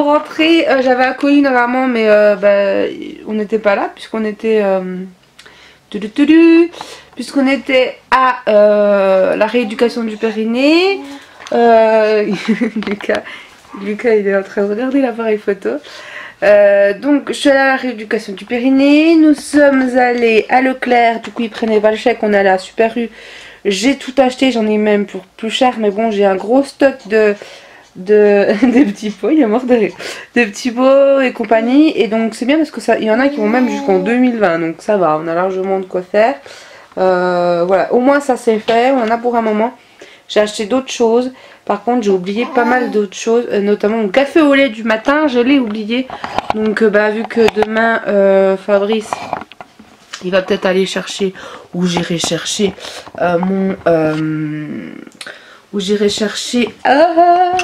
sommes rentrés, j'avais un colis normalement mais on n'était pas là puisqu'on était puisqu'on était à la rééducation du périnée. Lucas il est en train de regarder l'appareil photo. Donc je suis allée à la rééducation du périnée. Nous sommes allés à Leclerc, du coup ils prenaient pas le chèque, on est allé à Super U. J'ai tout acheté, j'en ai même pour plus cher, mais bon j'ai un gros stock de des petits pots, il est mort de rire, des petits pots et compagnie, et donc c'est bien parce que ça, il y en a qui vont même jusqu'en 2020, donc ça va, on a largement de quoi faire. Voilà, au moins ça c'est fait, on en a pour un moment. J'ai acheté d'autres choses, par contre j'ai oublié pas mal d'autres choses, notamment mon café au lait du matin, je l'ai oublié, donc vu que demain Fabrice il va peut-être aller chercher, ou j'irai chercher où j'irai chercher.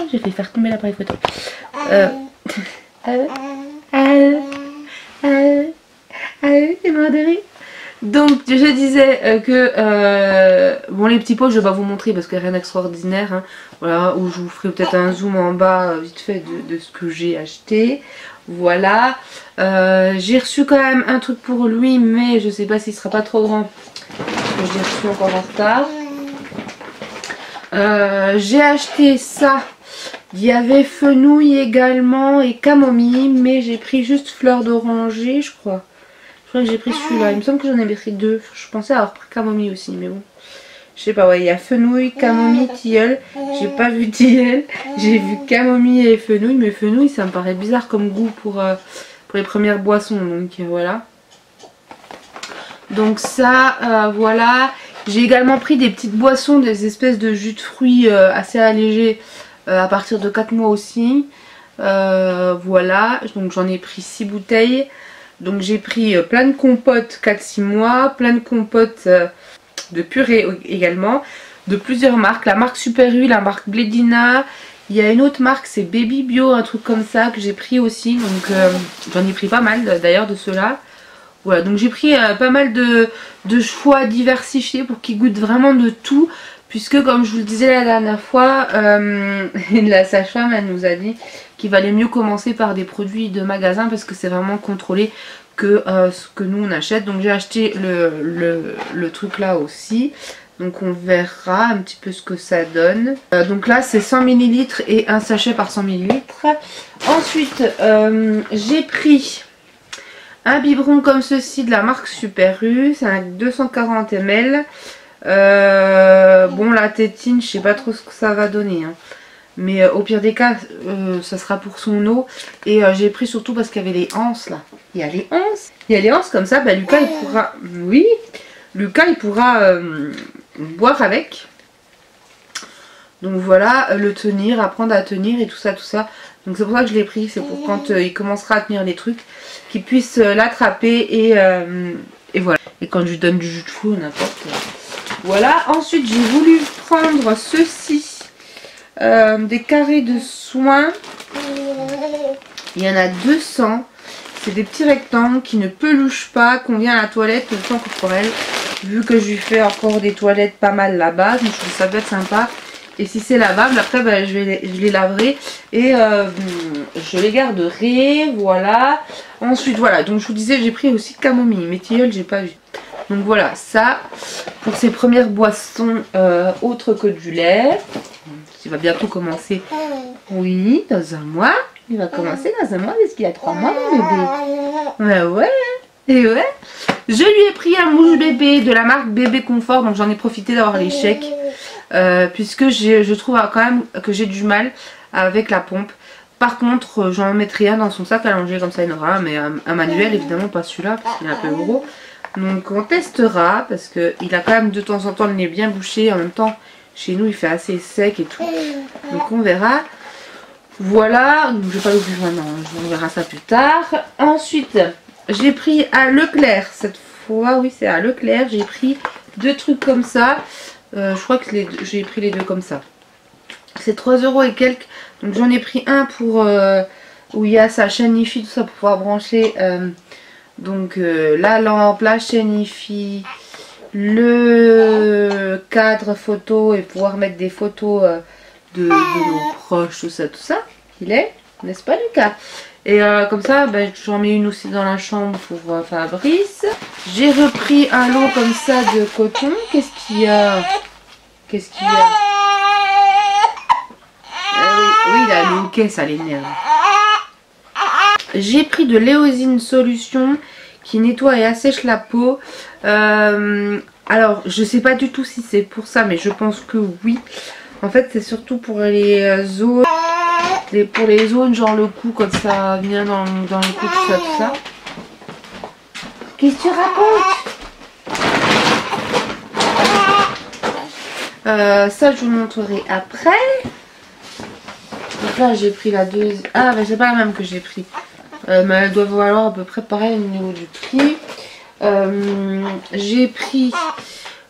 J'ai fait faire tomber l'appareil photo. C'est mort de rire. Donc je disais que bon, les petits pots je vais pas vous montrer parce qu'il n'y a rien d'extraordinaire, hein. Voilà, où je vous ferai peut-être un zoom en bas vite fait de ce que j'ai acheté. Voilà, j'ai reçu quand même un truc pour lui, mais je sais pas s'il sera pas trop grand parce que je l'ai reçu encore en retard. J'ai acheté ça, il y avait fenouil également et camomille, mais j'ai pris juste fleur d'oranger je crois. Je crois que j'ai pris celui-là, il me semble que j'en ai pris deux, je pensais avoir pris camomille aussi mais bon. Je sais pas, ouais, il y a fenouil, camomille, tilleul, j'ai pas vu tilleul, j'ai vu camomille et fenouil, mais fenouil ça me paraît bizarre comme goût pour les premières boissons, donc voilà. Donc ça, voilà. J'ai également pris des petites boissons, des espèces de jus de fruits assez allégés à partir de 4 mois aussi. Voilà, donc j'en ai pris 6 bouteilles. Donc j'ai pris plein de compotes 4-6 mois, plein de compotes de purée également, de plusieurs marques. La marque Super U, la marque Blédina. Il y a une autre marque, c'est Baby Bio, un truc comme ça que j'ai pris aussi. Donc j'en ai pris pas mal d'ailleurs de ceux-là. Voilà, donc j'ai pris pas mal de choix diversifiés pour qu'ils goûtent vraiment de tout. Puisque comme je vous le disais la dernière fois, la sage-femme elle nous a dit qu'il valait mieux commencer par des produits de magasin parce que c'est vraiment contrôlé que ce que nous on achète. Donc j'ai acheté le truc là aussi. Donc on verra un petit peu ce que ça donne. Donc là c'est 100 ml et un sachet par 100 ml. Ensuite j'ai pris un biberon comme ceci de la marque Super U. C'est un 240 ml. Bon la tétine je sais pas trop ce que ça va donner, hein. Mais au pire des cas ça sera pour son eau. Et j'ai pris surtout parce qu'il y avait les anses là. Il y a les anses. Il y a les anses comme ça, bah Lucas il pourra. Oui, Lucas il pourra boire avec. Donc voilà, le tenir, apprendre à tenir et tout ça, tout ça. Donc c'est pour ça que je l'ai pris, c'est pour quand il commencera à tenir les trucs, qu'il puisse l'attraper et voilà. Et quand je lui donne du jus de fruits ou n'importe. Voilà, ensuite j'ai voulu prendre ceci, des carrés de soins. Il y en a 200. C'est des petits rectangles qui ne peluchent pas, qu'on vient à la toilette le temps corporel. Vu que je lui fais encore des toilettes pas mal là-bas, donc je trouve ça peut être sympa. Et si c'est lavable, après bah, je les laverai et je les garderai. Voilà. Ensuite, voilà. Donc je vous disais, j'ai pris aussi camomille. Mais tilleul, j'ai pas vu. Donc voilà, ça pour ces premières boissons autres que du lait. Il va bientôt commencer. Oui, dans un mois. Il va commencer dans un mois parce qu'il a 3 mois, mon bébé. Ouais, ouais. Et ouais. Je lui ai pris un mouche bébé de la marque Bébé Confort. Donc j'en ai profité d'avoir les chèques. Puisque je trouve quand même que j'ai du mal avec la pompe. Par contre j'en mettrai un dans son sac à langer, comme ça il y en aura un, mais un manuel évidemment, pas celui-là parce qu'il est un peu gros. Donc on testera parce qu'il a quand même de temps en temps le nez bien bouché. En même temps chez nous il fait assez sec et tout, donc on verra. Voilà, donc je vais pas l'ouvrir maintenant, on verra ça plus tard. Ensuite j'ai pris à Leclerc, cette fois oui c'est à Leclerc, j'ai pris 2 trucs comme ça. Je crois que j'ai pris les 2 comme ça. C'est 3 € et quelques. Donc j'en ai pris un pour où il y a sa chaîne Hi-Fi, tout ça pour pouvoir brancher la lampe, la chaîne Hi-Fi, le cadre photo et pouvoir mettre des photos de nos proches, tout ça qu'il est. N'est-ce pas Lucas? Et comme ça, ben, j'en mets une aussi dans la chambre pour Fabrice. J'ai repris un lot comme ça de coton. Qu'est-ce qu'il y a? Qu'est-ce qu'il y a? Oui, il a le hoquet, ça l'énerve. J'ai pris de l'éosine solution qui nettoie et assèche la peau. Alors, je sais pas du tout si c'est pour ça, mais je pense que oui. En fait, c'est surtout pour les zones, pour les zones genre le cou, quand ça vient dans le cou, tout ça. Qu'est-ce que tu racontes? Ça, je vous montrerai après. Donc là, j'ai pris la deuxième. Ah, mais c'est pas la même que j'ai pris. Mais elle doit valoir à peu près pareil au niveau du prix. J'ai pris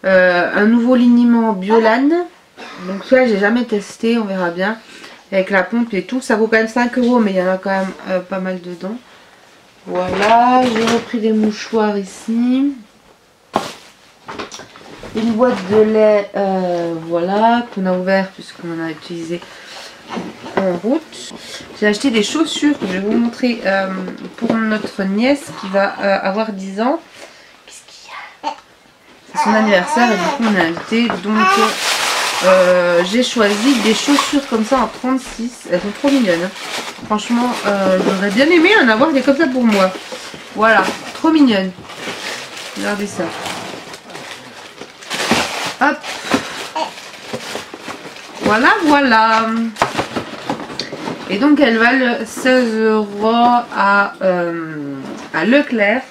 un nouveau liniment Biolan. Donc celui-là j'ai jamais testé, on verra bien. Avec la pompe et tout. Ça vaut quand même 5 €, mais il y en a quand même pas mal dedans. Voilà, j'ai repris des mouchoirs ici. Une boîte de lait, voilà, qu'on a ouvert puisqu'on en a utilisé en route. J'ai acheté des chaussures que je vais vous montrer pour notre nièce qui va avoir 10 ans. Qu'est-ce qu'il y a? C'est son anniversaire et du coup on est invité. Donc j'ai choisi des chaussures comme ça en 36. Elles sont trop mignonnes. Hein. Franchement, j'aurais bien aimé en avoir des comme ça pour moi. Voilà, trop mignonnes. Regardez ça. Hop. Voilà, voilà. Et donc elles valent 16 € à Leclerc.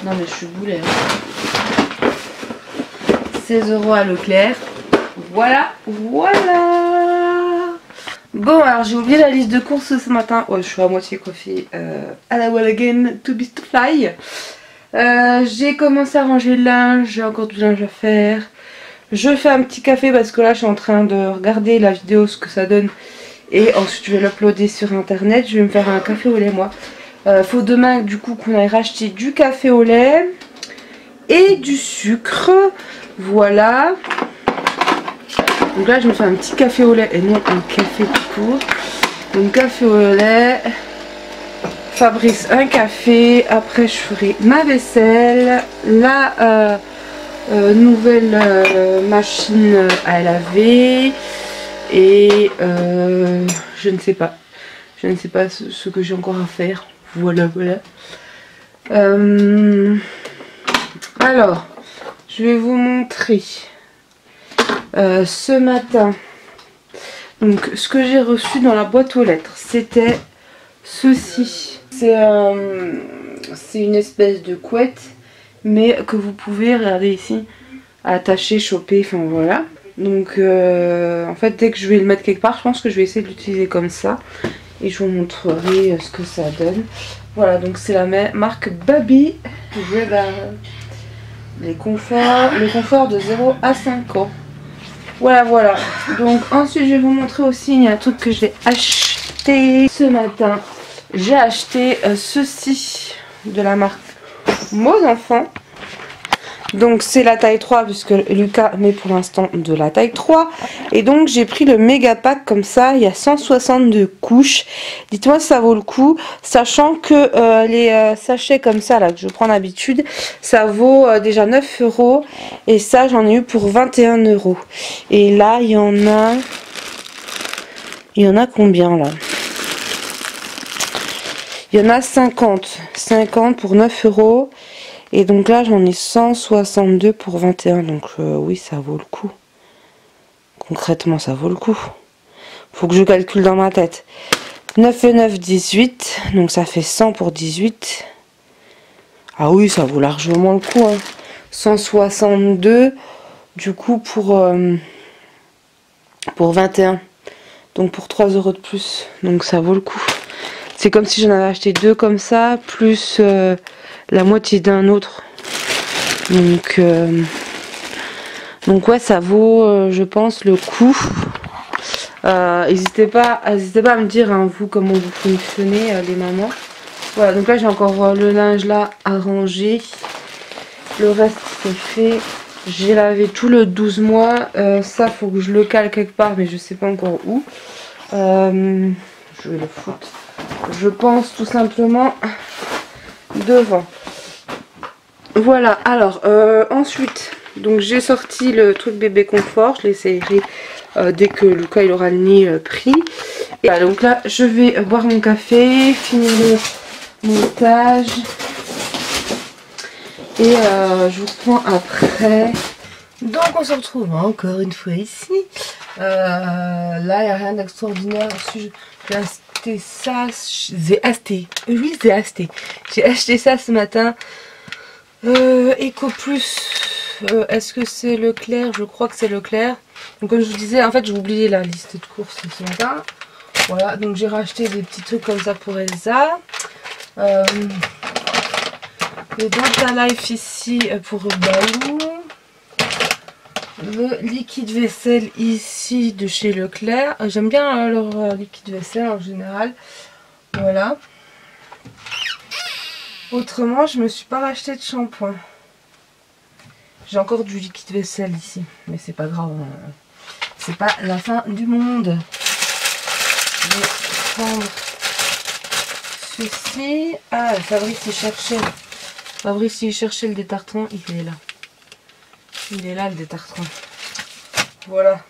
Non mais je suis boulet. 16 € à Leclerc. Voilà, voilà. Bon, alors j'ai oublié la liste de courses ce matin. Oh, je suis à moitié coiffée. À la wall again, to be to fly. J'ai commencé à ranger le linge. J'ai encore du linge à faire. Je fais un petit café parce que là je suis en train de regarder la vidéo, ce que ça donne. Et ensuite je vais l'uploader sur internet. Je vais me faire un café au lait moi. Faut demain du coup qu'on aille racheter du café au lait et du sucre. Voilà. Donc là je me fais un petit café au lait et non un café tout court. Donc café au lait. Fabrice un café. Après je ferai ma vaisselle. La nouvelle machine à laver. Et je ne sais pas. Je ne sais pas ce que j'ai encore à faire. Voilà, voilà. Alors, je vais vous montrer ce matin. Donc, ce que j'ai reçu dans la boîte aux lettres, c'était ceci. C'est une espèce de couette, mais que vous pouvez, regarder ici, attacher, choper, enfin voilà. Donc, en fait, dès que je vais le mettre quelque part, je pense que je vais essayer de l'utiliser comme ça. Et je vous montrerai ce que ça donne. Voilà, donc c'est la marque Baby. Le confort de 0 à 5 ans. Voilà, voilà. Donc ensuite, je vais vous montrer aussi, il y a un truc que j'ai acheté ce matin. J'ai acheté ceci de la marque Mots Enfants. Donc c'est la taille 3 puisque Lucas met pour l'instant de la taille 3. Et donc j'ai pris le méga pack comme ça. Il y a 162 couches. Dites-moi si ça vaut le coup. Sachant que les sachets comme ça là que je prends d'habitude, ça vaut déjà 9 €. Et ça j'en ai eu pour 21 €. Et là il y en a... Il y en a combien là? Il y en a 50. 50 pour 9 €. Et donc là j'en ai 162 pour 21, donc oui ça vaut le coup. Concrètement ça vaut le coup. Faut que je calcule dans ma tête. 9 et 9, 18, donc ça fait 100 pour 18. Ah oui ça vaut largement le coup. Hein. 162 du coup pour 21. Donc pour 3 € de plus. Donc ça vaut le coup. C'est comme si j'en avais acheté deux comme ça, plus... la moitié d'un autre. Donc ouais ça vaut je pense le coup. N'hésitez pas à me dire hein, vous comment vous fonctionnez les mamans. Voilà donc là j'ai encore le linge là à ranger. Le reste c'est fait. J'ai lavé tout le 12 mois. Ça faut que je le cale quelque part mais je sais pas encore où. Je vais le foutre, je pense tout simplement devant. Voilà, alors ensuite, donc j'ai sorti le truc bébé confort, je l'essayerai dès que Lucas il aura le nez pris. Et voilà, donc là je vais boire mon café, finir le montage et je vous reprends après. Donc on se retrouve encore une fois ici. Là il n'y a rien d'extraordinaire. J'ai acheté ça, j'ai acheté ça ce matin. Eco Plus, est-ce que c'est Leclerc? Je crois que c'est Leclerc. Donc comme je vous disais, en fait j'ai oublié la liste de courses ce matin. Voilà, donc j'ai racheté des petits trucs comme ça pour Elsa. Le Denta Life ici pour Balou. Le liquide vaisselle ici de chez Leclerc. J'aime bien leur liquide vaisselle en général. Voilà. Autrement, je me suis pas racheté de shampoing. J'ai encore du liquide vaisselle ici, mais c'est pas grave. C'est pas la fin du monde. Je vais prendre ceci. Ah, Fabrice il cherchait le détartrant, il est là. Il est là le détartrant. Voilà.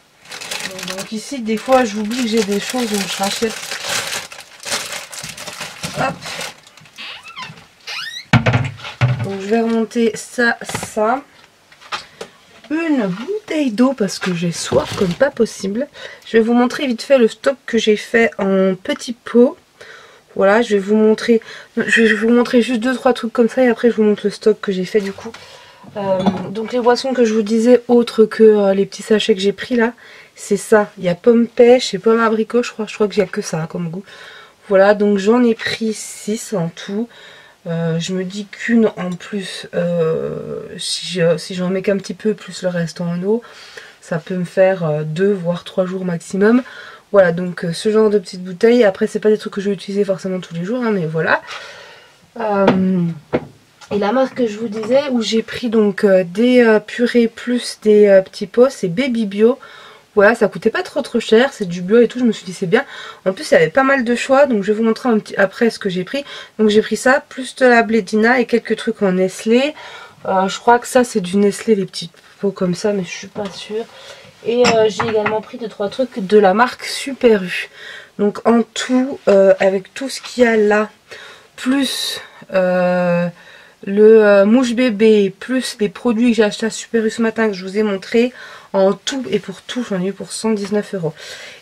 Donc ici, des fois, j'oublie que j'ai des choses où je rachète. Hop. Donc je vais remonter ça. Une bouteille d'eau parce que j'ai soif comme pas possible. Je vais vous montrer vite fait le stock que j'ai fait en petits pots. Voilà, je vais vous montrer juste 2-3 trucs comme ça et après je vous montre le stock que j'ai fait du coup. Donc les boissons que je vous disais, autres que les petits sachets que j'ai pris là, c'est ça. Il y a pomme pêche et pomme abricot, je crois que j'ai que ça comme goût. Voilà, donc j'en ai pris 6 en tout. Je me dis qu'une en plus, si j'en mets qu'un petit peu plus le reste en eau, ça peut me faire 2 voire 3 jours maximum. Voilà, donc ce genre de petites bouteilles. Après c'est pas des trucs que je vais utiliser forcément tous les jours, hein, mais voilà. Et la marque que je vous disais, où j'ai pris donc des purées plus des petits pots, c'est Baby Bio. Voilà, ça coûtait pas trop cher, c'est du bio et tout, je me suis dit c'est bien. En plus il y avait pas mal de choix, donc je vais vous montrer après ce que j'ai pris. Donc j'ai pris ça, plus de la Blédina et quelques trucs en Nestlé. Je crois que ça c'est du Nestlé, les petits pots comme ça, mais je suis pas sûre. Et j'ai également pris 2-3 trucs de la marque Super U. Donc en tout, avec tout ce qu'il y a là, plus le mouche bébé, plus les produits que j'ai acheté à Super U ce matin que je vous ai montré, en tout et pour tout j'en ai eu pour 119 €.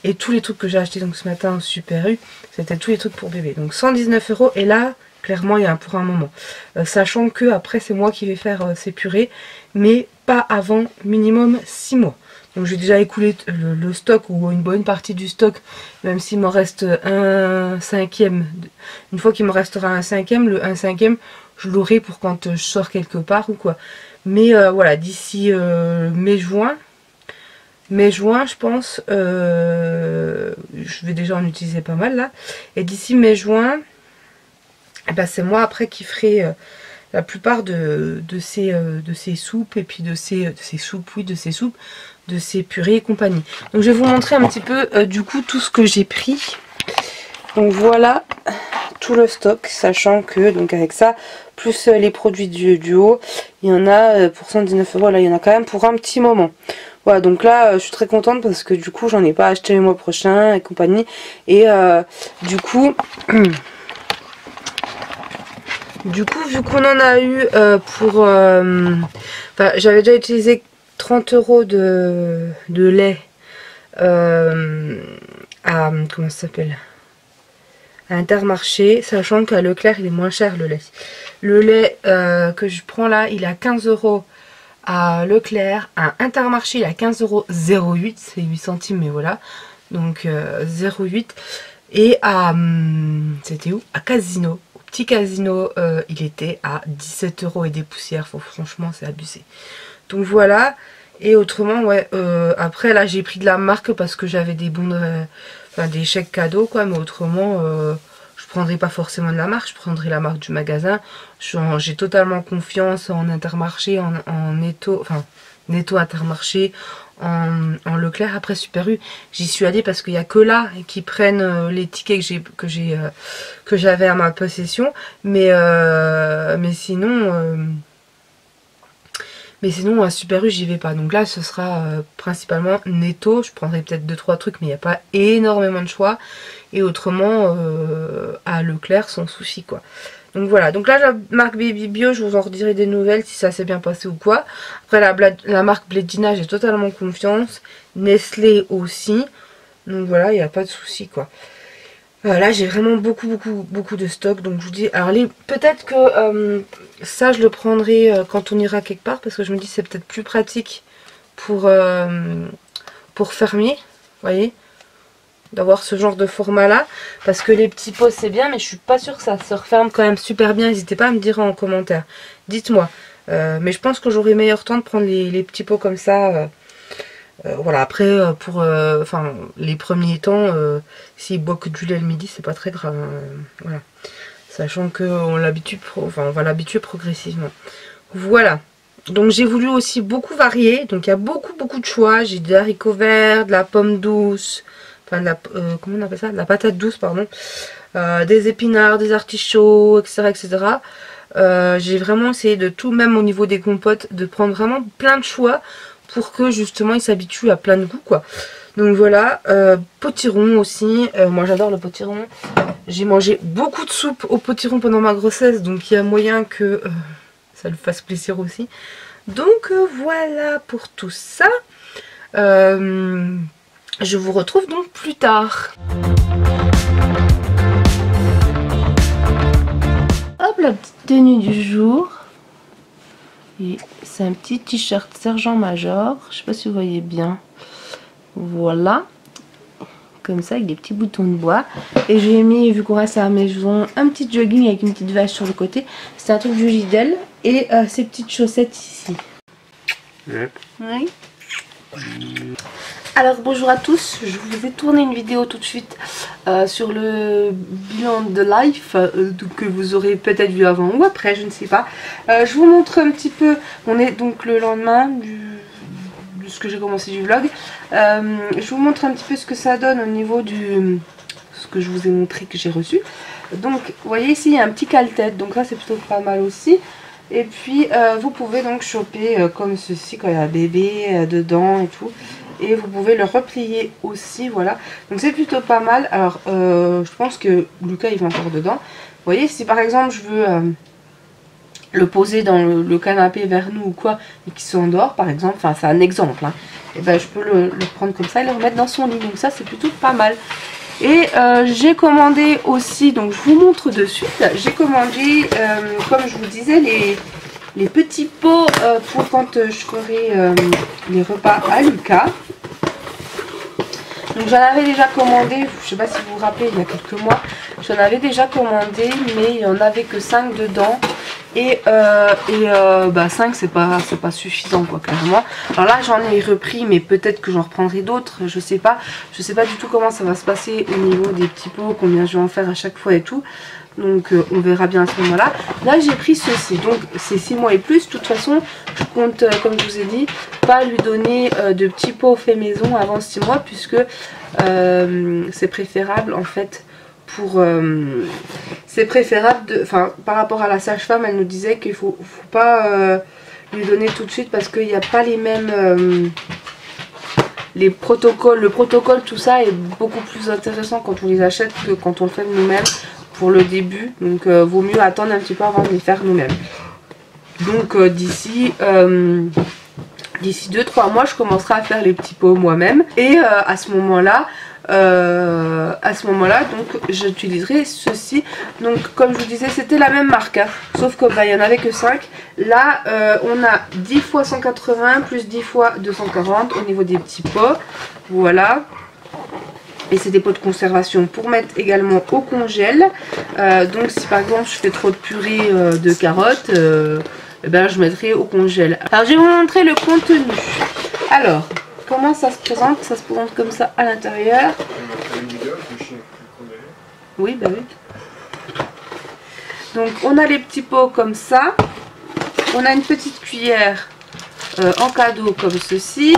Et tous les trucs que j'ai acheté donc ce matin au Super U, c'était tous les trucs pour bébé. Donc 119 € et là clairement il y a un pour un moment. Sachant que après c'est moi qui vais faire ces purées, mais pas avant minimum 6 mois. Donc j'ai déjà écoulé le stock ou une bonne partie du stock, même s'il me reste un cinquième. Une fois qu'il me restera un cinquième, le 1/5 je l'aurai pour quand je sors quelque part ou quoi. Mais voilà, d'ici mai-juin je pense, je vais déjà en utiliser pas mal là. Et d'ici mai-juin, ben c'est moi après qui ferai la plupart de ces soupes et puis de ces purées et compagnie. Donc je vais vous montrer un petit peu du coup tout ce que j'ai pris. Donc voilà tout le stock, sachant que donc avec ça plus les produits du haut, il y en a pour 119 €. Là il y en a quand même pour un petit moment. Voilà, donc là je suis très contente parce que du coup j'en ai pas acheté le mois prochain et compagnie. Et du coup vu qu'on en a eu pour enfin, j'avais déjà utilisé 30 € de lait à comment ça s'appelle, à Intermarché, sachant qu'à Leclerc il est moins cher le lait. Le lait que je prends là il est à 15 € à Leclerc, à Intermarché il est à 15,08 €, c'est 8 centimes mais voilà, donc 0,8. Et à c'était où, à Casino, au petit Casino, il était à 17 € et des poussières. Franchement c'est abusé. Donc voilà. Et autrement ouais, après là j'ai pris de la marque parce que j'avais des bons enfin des chèques cadeaux quoi, mais autrement je prendrai pas forcément de la marque, je prendrai la marque du magasin. J'ai totalement confiance en Intermarché, en Netto, enfin Netto, Intermarché, en Leclerc. Après Super U, j'y suis allée parce qu'il n'y a que là qui prennent les tickets que j'avais à ma possession. Mais sinon... à Super U, j'y vais pas. Donc là, ce sera principalement Netto. Je prendrai peut-être 2-3 trucs, mais il n'y a pas énormément de choix. Et autrement, à Leclerc, sans souci, quoi. Donc voilà. Donc là, la marque Baby Bio, je vous en redirai des nouvelles si ça s'est bien passé ou quoi. Après, la marque Blédina, j'ai totalement confiance. Nestlé aussi. Donc voilà, il n'y a pas de souci, quoi. Là j'ai vraiment beaucoup de stock, donc je vous dis, alors peut-être que ça je le prendrai quand on ira quelque part, parce que je me dis c'est peut-être plus pratique pour fermer, vous voyez, d'avoir ce genre de format là, parce que les petits pots c'est bien, mais je suis pas sûre que ça se referme quand même super bien. N'hésitez pas à me dire en commentaire, dites-moi, mais je pense que j'aurai meilleur temps de prendre les petits pots comme ça. Voilà, après pour les premiers temps, s'il boit que du lait le midi, c'est pas très grave, hein, voilà. Sachant qu'on va l'habituer progressivement. Voilà. Donc j'ai voulu aussi beaucoup varier. Donc il y a beaucoup de choix. J'ai des haricots verts, de la pomme douce, enfin de la comment on appelle ça, de la patate douce, pardon. Des épinards, des artichauts, etc. J'ai vraiment essayé de tout, même au niveau des compotes, de prendre vraiment plein de choix pour que justement ils s'habituent à plein de goûts, quoi. Donc voilà, potiron aussi, moi j'adore le potiron. J'ai mangé beaucoup de soupe au potiron pendant ma grossesse, donc il y a moyen que ça lui fasse plaisir aussi. Donc voilà pour tout ça. Je vous retrouve donc plus tard. Hop, la petite tenue du jour. Et c'est un petit t-shirt sergent-major, je sais pas si vous voyez bien. Voilà, comme ça avec des petits boutons de bois. Et j'ai mis, vu qu'on reste à la maison, un petit jogging avec une petite vache sur le côté. C'est un truc du Lidl. Et ces petites chaussettes ici. Yep. Oui. Alors bonjour à tous, je vous ai tourné une vidéo tout de suite sur le bilan de life que vous aurez peut-être vu avant ou après, je ne sais pas. Je vous montre un petit peu, on est donc le lendemain de ce que j'ai commencé du vlog. Je vous montre un petit peu ce que ça donne au niveau du ce que je vous ai montré que j'ai reçu. Donc vous voyez ici il y a un petit cale-tête, donc ça c'est plutôt pas mal aussi. Et puis vous pouvez donc choper comme ceci quand il y a un bébé dedans et tout. Et vous pouvez le replier aussi, voilà. Donc c'est plutôt pas mal. Alors je pense que Lucas il va encore dedans. Vous voyez, si par exemple je veux le poser dans le canapé vers nous ou quoi, et qu'il s'endort par exemple, enfin c'est un exemple, hein, et ben je peux le prendre comme ça et le remettre dans son lit. Donc ça c'est plutôt pas mal. Et j'ai commandé aussi, donc je vous montre de suite, j'ai commandé, comme je vous disais, les petits pots pour quand je ferai les repas à Lucas. Donc j'en avais déjà commandé, je sais pas si vous vous rappelez, il y a quelques mois, j'en avais déjà commandé, mais il n'y en avait que 5 dedans. Et 5 c'est pas suffisant, quoi, clairement. Alors là j'en ai repris, mais peut-être que j'en reprendrai d'autres, je sais pas du tout comment ça va se passer au niveau des petits pots, combien je vais en faire à chaque fois et tout. Donc on verra bien à ce moment là. Là j'ai pris ceci, donc c'est 6 mois et plus. De toute façon je compte, comme je vous ai dit, pas lui donner de petits pots fait maison avant 6 mois, puisque c'est préférable en fait. C'est préférable par rapport à la sage-femme, elle nous disait qu'il faut pas lui donner tout de suite, parce qu'il n'y a pas les mêmes les protocoles, le protocole, tout ça est beaucoup plus intéressant quand on les achète que quand on le fait nous-mêmes pour le début. Donc vaut mieux attendre un petit peu avant de les faire nous-mêmes. Donc d'ici 2-3 mois je commencerai à faire les petits pots moi-même, et à ce moment là donc j'utiliserai ceci. Donc comme je vous disais, c'était la même marque, hein, sauf que il y en avait que 5. Là on a 10 x 180 plus 10 x 240 au niveau des petits pots, voilà. Et c'est des pots de conservation pour mettre également au congèle. Donc si par exemple je fais trop de purée de carottes, eh ben, je mettrai au congèle. Alors je vais vous montrer le contenu. Alors comment ça se présente? Ça se présente comme ça à l'intérieur. Oui, bah oui. Donc on a les petits pots comme ça. On a une petite cuillère en cadeau comme ceci.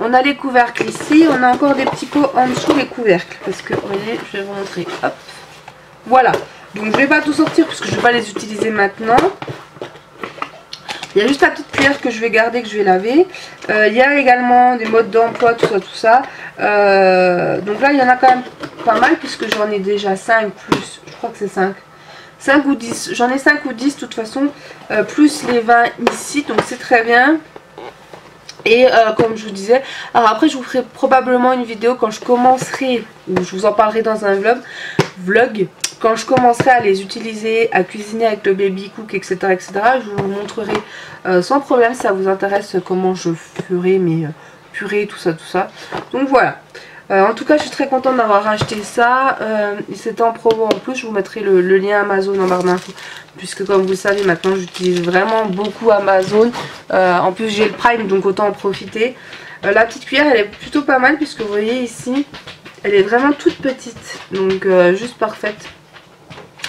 On a les couvercles ici, on a encore des petits pots en dessous les couvercles, parce que, vous voyez, je vais vous montrer, hop, voilà, donc je vais pas tout sortir, parce que je vais pas les utiliser maintenant. Il y a juste la petite cuillère que je vais garder, que je vais laver. Il y a également des modes d'emploi, tout ça. Donc là, il y en a quand même pas mal, puisque j'en ai déjà 5 plus, je crois que c'est 5 ou 10, j'en ai 5 ou 10 de toute façon, plus les 20 ici, donc c'est très bien. Et comme je vous disais, alors après je vous ferai probablement une vidéo quand je commencerai, ou je vous en parlerai dans un vlog, quand je commencerai à les utiliser, à cuisiner avec le baby cook, etc. je vous montrerai sans problème si ça vous intéresse comment je ferai mes purées, tout ça. Donc voilà. En tout cas, je suis très contente d'avoir acheté ça. C'était en promo en plus. Je vous mettrai le lien Amazon en barre d'infos. Puisque comme vous le savez, maintenant j'utilise vraiment beaucoup Amazon. En plus, j'ai le Prime, donc autant en profiter. La petite cuillère, elle est plutôt pas mal. Puisque vous voyez ici, elle est vraiment toute petite. Donc juste parfaite.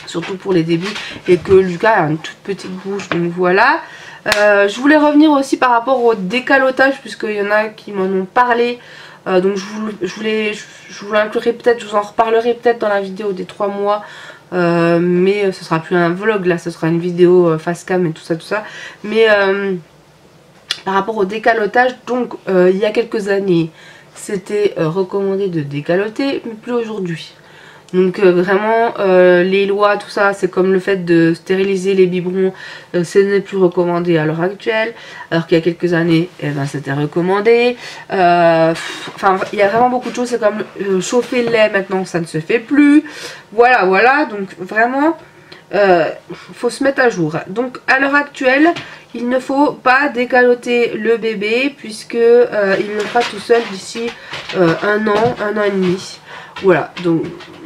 Surtout pour les débuts. Et que Lucas a une toute petite bouche. Donc voilà. Je voulais revenir aussi par rapport au décalotage. Puisqu'il y en a qui m'en ont parlé. Donc je vous l'inclurai peut-être, je vous en reparlerai peut-être dans la vidéo des 3 mois. Mais ce sera plus un vlog là, ce sera une vidéo face cam et tout ça. Mais par rapport au décalotage, donc il y a quelques années, c'était recommandé de décaloter, mais plus aujourd'hui. Donc vraiment les lois, tout ça, c'est comme le fait de stériliser les biberons, ce n'est plus recommandé à l'heure actuelle, alors qu'il y a quelques années, eh ben, c'était recommandé. Enfin, il y a vraiment beaucoup de choses, c'est comme chauffer le lait, maintenant ça ne se fait plus. Voilà, donc vraiment, faut se mettre à jour. Donc à l'heure actuelle, il ne faut pas décaloter le bébé, puisque il le fera tout seul d'ici 1 an et demi. Voilà,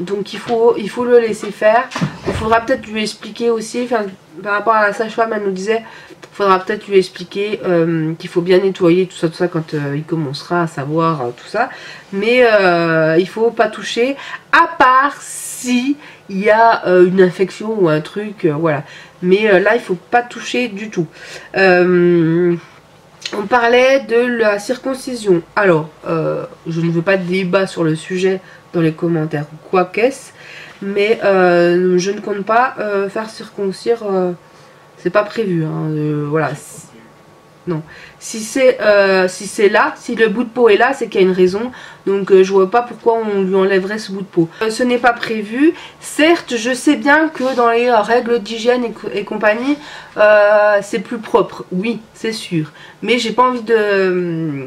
donc il faut le laisser faire. Il faudra peut-être lui expliquer aussi, enfin, par rapport à la sage-femme, elle nous disait, il faudra peut-être lui expliquer qu'il faut bien nettoyer tout ça quand il commencera à savoir tout ça. Mais il faut pas toucher, à part si il y a une infection ou un truc, voilà. Mais là, il faut pas toucher du tout. On parlait de la circoncision. Alors, je ne veux pas de débat sur le sujet dans les commentaires ou quoi qu'est-ce, mais je ne compte pas faire circoncire, c'est pas prévu, hein, voilà. Non, si c'est là, si le bout de peau est là, c'est qu'il y a une raison. Donc je vois pas pourquoi on lui enlèverait ce bout de peau. Ce n'est pas prévu. Certes, je sais bien que dans les règles d'hygiène et compagnie, c'est plus propre. Oui, c'est sûr. Mais j'ai pas envie de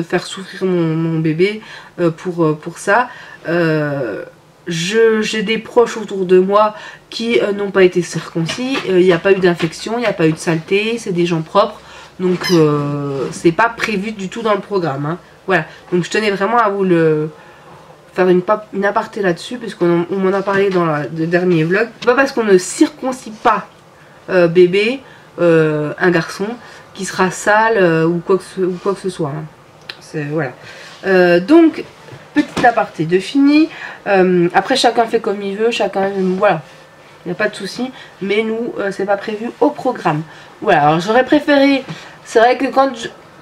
faire souffrir mon bébé pour ça. J'ai des proches autour de moi qui n'ont pas été circoncis, il n'y a pas eu d'infection, il n'y a pas eu de saleté, c'est des gens propres, donc c'est pas prévu du tout dans le programme, hein. Voilà, donc je tenais vraiment à vous faire une aparté là-dessus, puisqu'on m'en a parlé dans le dernier vlog. C'est pas parce qu'on ne circoncis pas bébé, un garçon, qui sera sale ou quoi que ce soit, hein. Voilà. Donc petit aparté de fini. Après chacun fait comme il veut, chacun, voilà, il n'y a pas de souci, mais nous c'est pas prévu au programme. Voilà, alors j'aurais préféré, c'est vrai que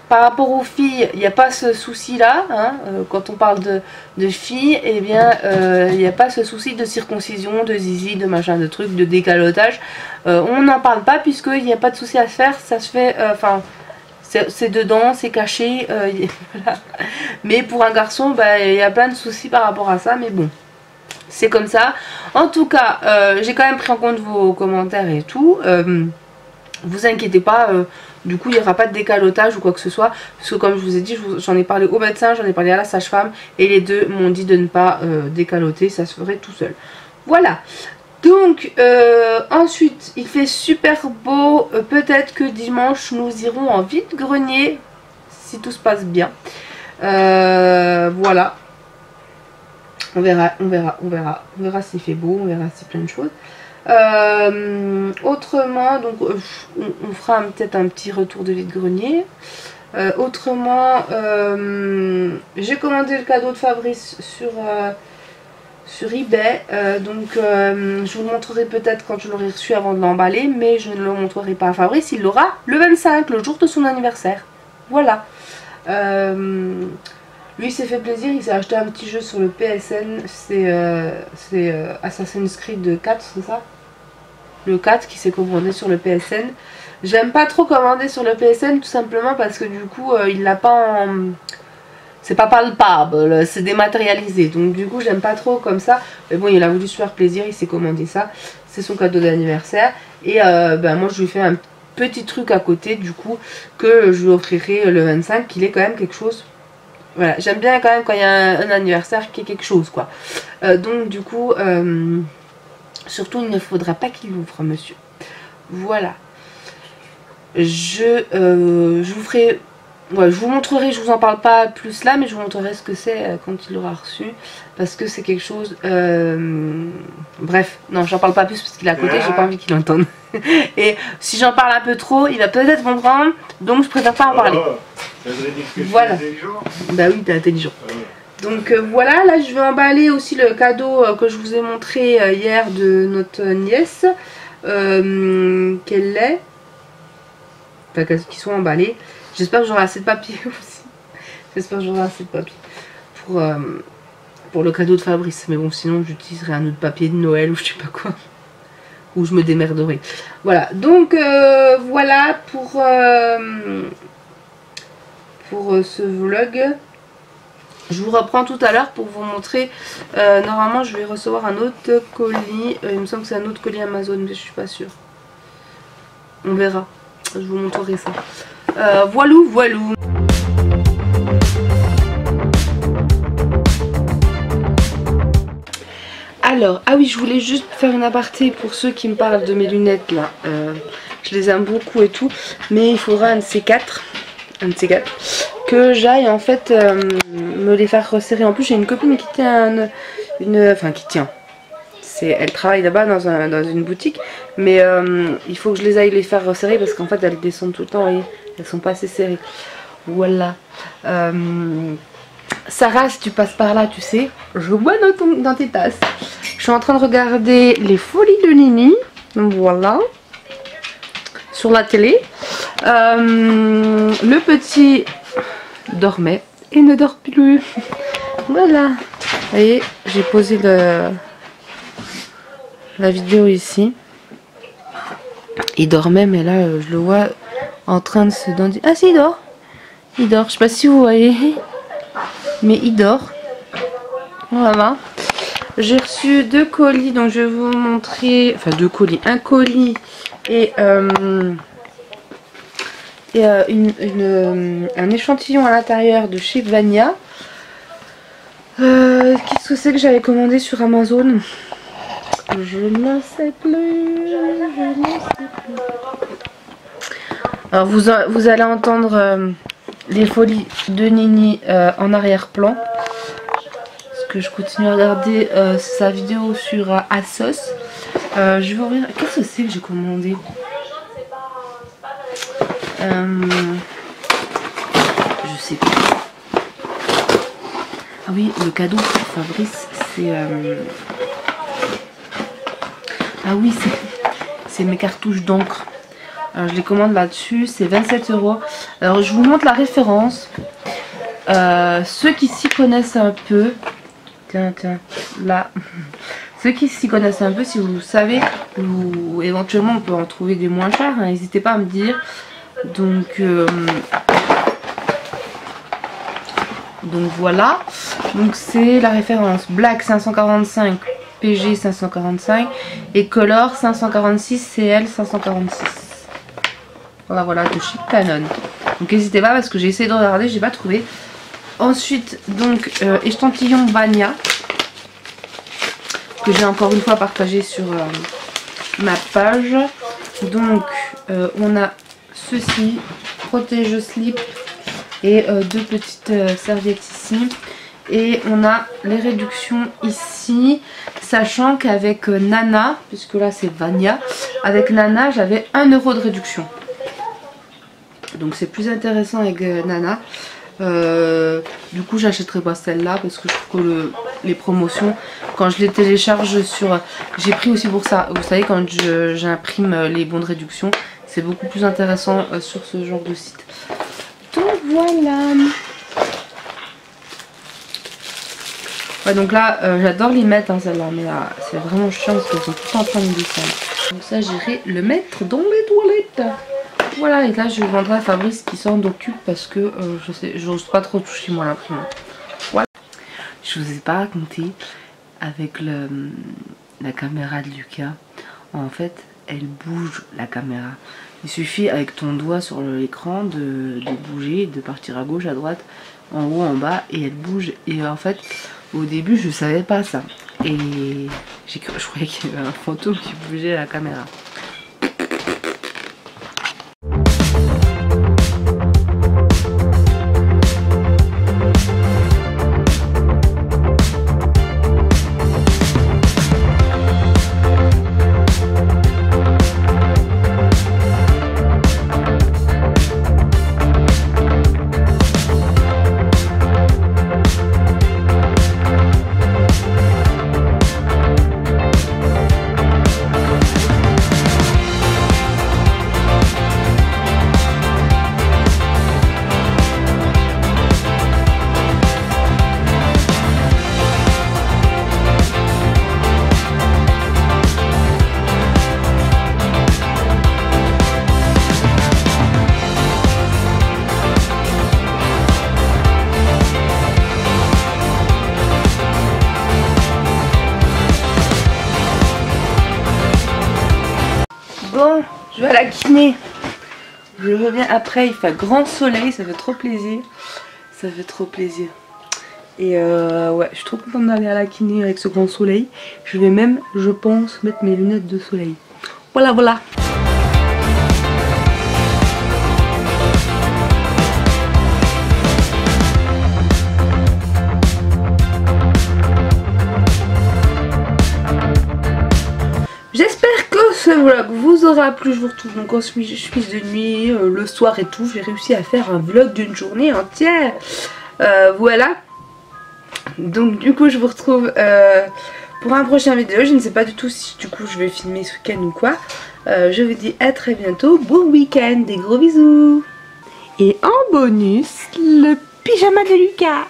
par rapport aux filles, il n'y a pas ce souci là, hein, quand on parle de filles, eh bien il n'y a pas ce souci de circoncision, de zizi, de machin, de trucs, de décalotage. On n'en parle pas puisqu'il n'y a pas de souci à se faire, ça se fait, enfin, c'est dedans, c'est caché, voilà. Mais pour un garçon, bah, il y a plein de soucis par rapport à ça, mais bon, c'est comme ça. En tout cas, j'ai quand même pris en compte vos commentaires et tout. Vous inquiétez pas, du coup il n'y aura pas de décalotage ou quoi que ce soit, parce que comme je vous ai dit, j'en ai parlé au médecin, j'en ai parlé à la sage-femme, et les deux m'ont dit de ne pas décaloter, ça se ferait tout seul. Voilà. Donc ensuite il fait super beau, peut-être que dimanche nous irons en vide-grenier si tout se passe bien. Voilà, on verra s'il fait beau, on verra s'il y a plein de choses. Autrement, donc on fera peut-être un petit retour de vide-grenier. Autrement, j'ai commandé le cadeau de Fabrice sur eBay. Je vous le montrerai peut-être quand je l'aurai reçu avant de l'emballer, mais je ne le montrerai pas à Fabrice, il l'aura le 25, le jour de son anniversaire. Voilà. Lui il s'est fait plaisir, il s'est acheté un petit jeu sur le PSN, c'est Assassin's Creed 4, c'est ça? Le 4 qui s'est commandé sur le PSN. J'aime pas trop commander sur le PSN tout simplement parce que du coup il l'a pas en... C'est pas palpable, c'est dématérialisé. Donc du coup j'aime pas trop comme ça. Mais bon, il a voulu se faire plaisir, il s'est commandé ça. C'est son cadeau d'anniversaire. Et moi je lui fais un petit truc à côté du coup que je lui offrirai le 25, qu'il est quand même quelque chose. Voilà, j'aime bien quand même quand il y a un anniversaire qui est quelque chose quoi. Donc du coup, surtout il ne faudra pas qu'il l'ouvre monsieur. Voilà. Je vous ferai... Ouais, je vous montrerai, je vous en parle pas plus là, mais je vous montrerai ce que c'est quand il l'aura reçu. Parce que c'est quelque chose... Bref, non, j'en parle pas plus parce qu'il est à côté, j'ai pas envie qu'il entende. Et si j'en parle un peu trop, il va peut-être comprendre, donc je préfère pas en parler. Voilà. Bah oui, t'es intelligent. Donc voilà, là je vais emballer aussi le cadeau que je vous ai montré hier de notre nièce. Qu'elle est. Enfin, qu'ils sont emballés. J'espère que j'aurai assez de papier aussi. J'espère que j'aurai assez de papier pour le cadeau de Fabrice. Mais bon, sinon j'utiliserai un autre papier de Noël ou je sais pas quoi. Ou je me démerderai. Voilà, donc voilà pour ce vlog. Je vous reprends tout à l'heure pour vous montrer. Normalement, je vais recevoir un autre colis. Il me semble que c'est un autre colis Amazon, mais je suis pas sûre. On verra. Je vous montrerai ça. Voilou, voilou. Alors, ah oui, je voulais juste faire une aparté pour ceux qui me parlent de mes lunettes là. Je les aime beaucoup et tout, mais il faudra un de ces quatre, que j'aille en fait me les faire resserrer. En plus, j'ai une copine qui tient elle travaille là-bas dans une boutique, mais il faut que je les aille les faire resserrer parce qu'en fait elles descendent tout le temps et elles sont pas assez serrées. Voilà. Sarah, si tu passes par là, tu sais, je bois dans tes tasses. Je suis en train de regarder Les Folies de Nini. Voilà. Sur la télé. Le petit dormait et ne dort plus. Voilà. Vous voyez, j'ai posé la vidéo ici. Il dormait, mais là, je le vois en train de se danser. Ah si, il dort. Il dort. Je sais pas si vous voyez. Mais il dort. Voilà. J'ai reçu 2 colis, donc je vais vous montrer. Enfin, 2 colis. Un colis et un échantillon à l'intérieur de chez Vania. Qu'est-ce que c'est que j'avais commandé sur Amazon? Je ne sais plus. Alors vous allez entendre Les Folies de Nini en arrière-plan. Parce que je continue à regarder sa vidéo sur Asos. Je vais ouvrir. Qu'est-ce que c'est que j'ai commandé? Je sais plus. Ah oui, le cadeau pour Fabrice, c'est... Ah oui, c'est mes cartouches d'encre. Alors je les commande là-dessus, c'est 27 €. Alors je vous montre la référence. Ceux qui s'y connaissent un peu... Tiens, là. Ceux qui s'y connaissent un peu, si vous savez, ou éventuellement on peut en trouver des moins chers, hein, n'hésitez pas à me dire. Donc voilà. Donc c'est la référence Black 545, PG 545 et Color 546, CL 546. Voilà, de chez Canon. Donc n'hésitez pas parce que j'ai essayé de regarder, j'ai pas trouvé. Ensuite, donc échantillon Vania que j'ai encore une fois partagé sur ma page. Donc on a ceci, protège slip et 2 petites serviettes ici. Et on a les réductions ici, sachant qu'avec Nana, puisque là c'est Vania, avec Nana j'avais 1 € de réduction. Donc c'est plus intéressant avec Nana. Du coup j'achèterai pas celle-là parce que je trouve que les promotions, quand je les télécharge sur... J'ai pris aussi pour ça, vous savez, quand j'imprime les bons de réduction, c'est beaucoup plus intéressant sur ce genre de site. Donc voilà. Ouais, donc là j'adore les mettre hein, celle-là, mais là c'est vraiment chiant parce qu'elles sont tout le temps en train de descendre. Donc ça j'irai le mettre dans les toilettes. Voilà, et là je vendrai à Fabrice qui s'en occupe parce que j'ose pas trop toucher moi l'imprimante. Voilà. Je vous ai pas raconté avec la caméra de Lucas. En fait, elle bouge la caméra. Il suffit avec ton doigt sur l'écran de bouger, de partir à gauche, à droite, en haut, en bas, et elle bouge. Et en fait, au début, je savais pas ça. Et je croyais qu'il y avait un fantôme qui bougeait la caméra. Bon, je vais à la kiné. Je reviens après, il fait grand soleil, ça fait trop plaisir. Ça fait trop plaisir. Et ouais, je suis trop contente d'aller à la kiné avec ce grand soleil. Je vais même, je pense, mettre mes lunettes de soleil. Voilà, voilà. J'espère que ce vlog vous aura plu. Je vous retrouve donc en chemise de nuit, le soir et tout. J'ai réussi à faire un vlog d'une journée entière. Voilà. Donc du coup je vous retrouve pour un prochain vidéo. Je ne sais pas du tout si du coup je vais filmer ce week-end ou quoi. Je vous dis à très bientôt. Bon week-end, des gros bisous. Et en bonus, le pyjama de Lucas.